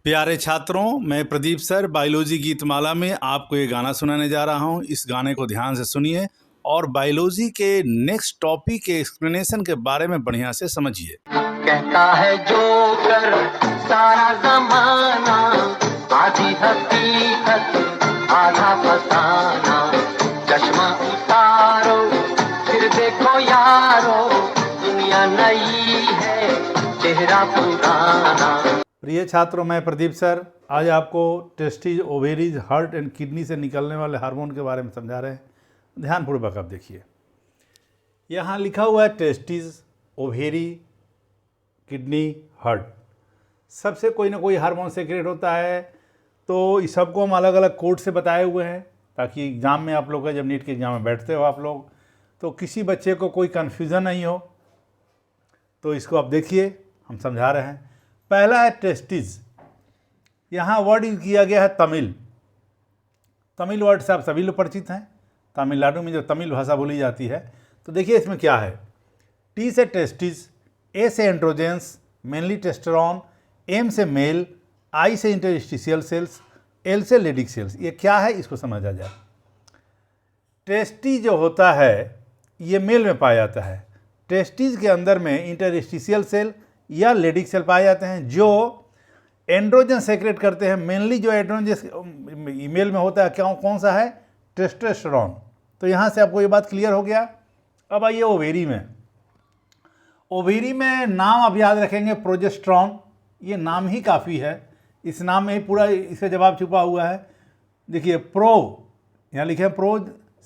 प्यारे छात्रों, मैं प्रदीप सर बायोलॉजी गीतमाला में आपको ये गाना सुनाने जा रहा हूँ। इस गाने को ध्यान से सुनिए और बायोलॉजी के नेक्स्ट टॉपिक के एक्सप्लेनेशन के बारे में बढ़िया से समझिए। कहता है जोकर सारा जमाना, आधी हकीकत आधा फसाना। चश्मा उतारो फिर देखो यारो, दुनिया नई है चेहरा पुराना। प्रिय छात्रों, मैं प्रदीप सर आज आपको testes, ovaries, heart and kidney से निकलने वाले हार्मोन के बारे में समझा रहे हैं। ध्यानपूर्वक आप देखिए, यहाँ लिखा हुआ है टेस्टिज, ओवेरी, किडनी, हार्ट। सबसे कोई ना कोई हार्मोन सेक्रेट होता है। तो इस सबको हम अलग अलग कोड से बताए हुए हैं ताकि एग्ज़ाम में आप लोग का, जब नीट के एग्ज़ाम में बैठते हो आप लोग, तो किसी बच्चे को कोई कन्फ्यूज़न नहीं हो। तो इसको आप देखिए, हम समझा रहे हैं। पहला है टेस्टिज। यहाँ वर्ड यूज किया गया है तमिल। तमिल वर्ड से आप सभी लोग परिचित हैं। तमिलनाडु में जो तमिल भाषा बोली जाती है। तो देखिए इसमें क्या है। टी से टेस्टिज, ए से एंड्रोजेंस, मेनली टेस्टेरोन, एम से मेल, आई से इंटरस्टिशियल सेल्स, एल से लेडिक सेल्स। ये क्या है, इसको समझा जाए। टेस्टी जो होता है ये मेल में पाया जाता है। टेस्टिज के अंदर में इंटरस्टिशियल सेल या लेडिक सेल पाए जाते हैं जो एंड्रोजन सेक्रेट करते हैं। मेनली जो एंड्रोजन ईमेल में होता है क्या, कौन सा है, टेस्टोस्टेरोन। तो यहाँ से आपको ये बात क्लियर हो गया। अब आइए ओवेरी में। ओवेरी में नाम आप याद रखेंगे प्रोजेस्टेरोन। ये नाम ही काफ़ी है, इस नाम में ही पूरा इसका जवाब छुपा हुआ है। देखिए प्रो, यहाँ लिखे हैं प्रो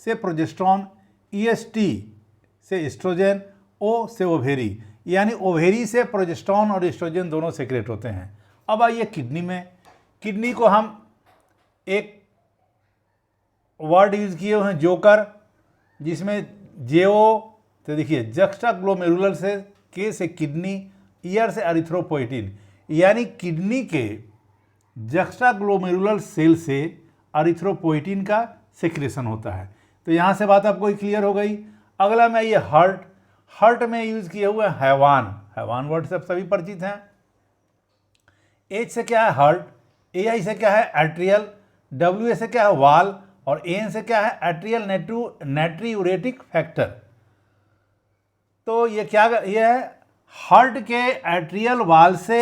से प्रोजेस्टेरोन, EST से एस्ट्रोजन, O से ओवेरी, यानी ओवेरी से प्रोजेस्टेरोन और एस्ट्रोजन दोनों सेक्रेट होते हैं। अब आइए किडनी में। किडनी को हम एक वर्ड यूज किए हुए हैं जोकर, जिसमें JO, तो देखिए जक्स्टाग्लोमेरुलर से, K से किडनी, ER से एरिथ्रोपोइटिन, यानी किडनी के जक्स्टाग्लोमेरुलर सेल से एरिथ्रोपोइटिन का सेक्रेशन होता है। तो यहाँ से बात आपको क्लियर हो गई। अगला में ये हार्ट। हार्ट में यूज किए हुए हैवान। हैवान वर्ड से सभी परिचित हैं। H से क्या है हार्ट, AI से क्या है एट्रियल, WA से क्या है वाल, और AN से क्या है एट्रियल नाइट्रियूरेटिक फैक्टर। तो ये क्या, ये है हार्ट के एट्रियल वाल से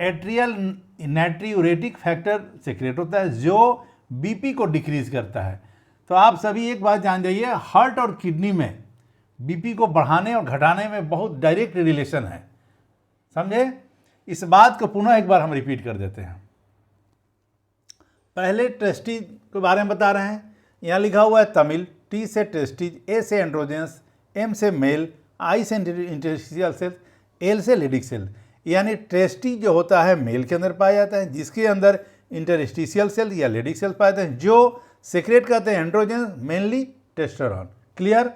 एट्रियल नाइट्रियूरेटिक फैक्टर सेक्रेट होता है जो BP को डिक्रीज करता है। तो आप सभी एक बात जान जाइए, हार्ट और किडनी में BP को बढ़ाने और घटाने में बहुत डायरेक्ट रिलेशन है। समझे? इस बात को पुनः एक बार हम रिपीट कर देते हैं। पहले टेस्टिज के बारे में बता रहे हैं। यहाँ लिखा हुआ है तमिल। T से टेस्टिज, A से एंड्रोजेंस, M से मेल, I से इंटरस्टिशियल सेल, L से लेडिक सेल। यानी टेस्टिज जो होता है मेल के अंदर पाया जाता है, जिसके अंदर इंटरस्टिशियल सेल या लेडिक सेल पाए जाते हैं जो सेक्रेट करते हैं एंड्रोजन, मेनली टेस्टेरोन। क्लियर?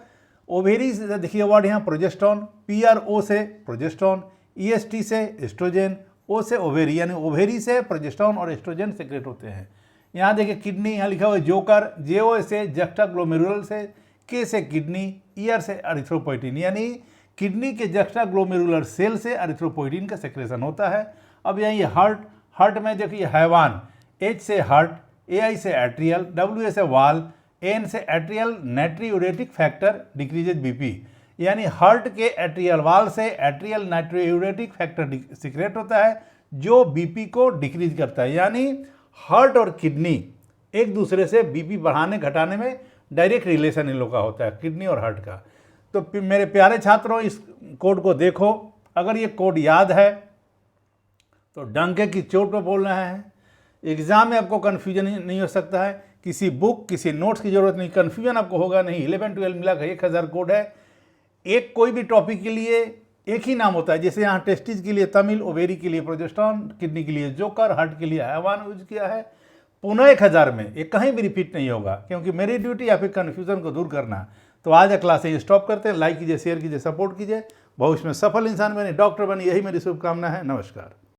ओवेरी से देखिए वर्ड यहाँ प्रोजेस्टेरोन, PRO से प्रोजेस्टेरोन, EST से एस्ट्रोजन, O से ओवेरी, यानी ओवेरी से प्रोजेस्टेरोन और एस्ट्रोजन सेक्रेट होते हैं। यहाँ देखिए किडनी, यहाँ लिखा हुआ है जोकर, JO से जक्स्टाग्लोमेरुलर से, K से किडनी, ER से एरिथ्रोपोइटिन, यानी किडनी के जक्स्टाग्लोमेरुलर सेल से एरिथ्रोपोइटिन का सेक्रेशन होता है। अब यहाँ ये हार्ट। हार्ट में देखिए हैवान, H से हार्ट, AI से एट्रियल, WA से वाल, AN से एट्रियल नाइट्रियूरेटिक फैक्टर डिक्रीजेज BP, यानी हार्ट के एट्रियल वाल से एट्रियल नाइट्रियूरेटिक फैक्टर सीक्रेट होता है जो BP को डिक्रीज करता है। यानी हार्ट और किडनी एक दूसरे से BP बढ़ाने घटाने में डायरेक्ट रिलेशन इन लोग का होता है, किडनी और हार्ट का। तो मेरे प्यारे छात्रों, इस कोड को देखो। अगर ये कोड याद है तो डंके की चोट पर बोल रहे हैं। एग्जाम में आपको कन्फ्यूजन नहीं हो सकता है। किसी बुक, किसी नोट्स की जरूरत नहीं, कन्फ्यूजन आपको होगा नहीं। 11-12 मिला 1000 कोड है। एक कोई भी टॉपिक के लिए एक ही नाम होता है। जैसे यहाँ टेस्टिज के लिए तमिल, ओवेरी के लिए प्रोजेस्टेरोन, किडनी के लिए जोकर, हार्ट के लिए हैवान यूज किया है। पुनः 1000 में ये कहीं भी रिपीट नहीं होगा, क्योंकि मेरी ड्यूटी या फिर कन्फ्यूजन को दूर करना। तो आज क्लास यही स्टॉप करते हैं। लाइक कीजिए, शेयर कीजिए, सपोर्ट कीजिए। भविष्य में सफल इंसान बने, डॉक्टर बने, यही मेरी शुभकामना है। नमस्कार।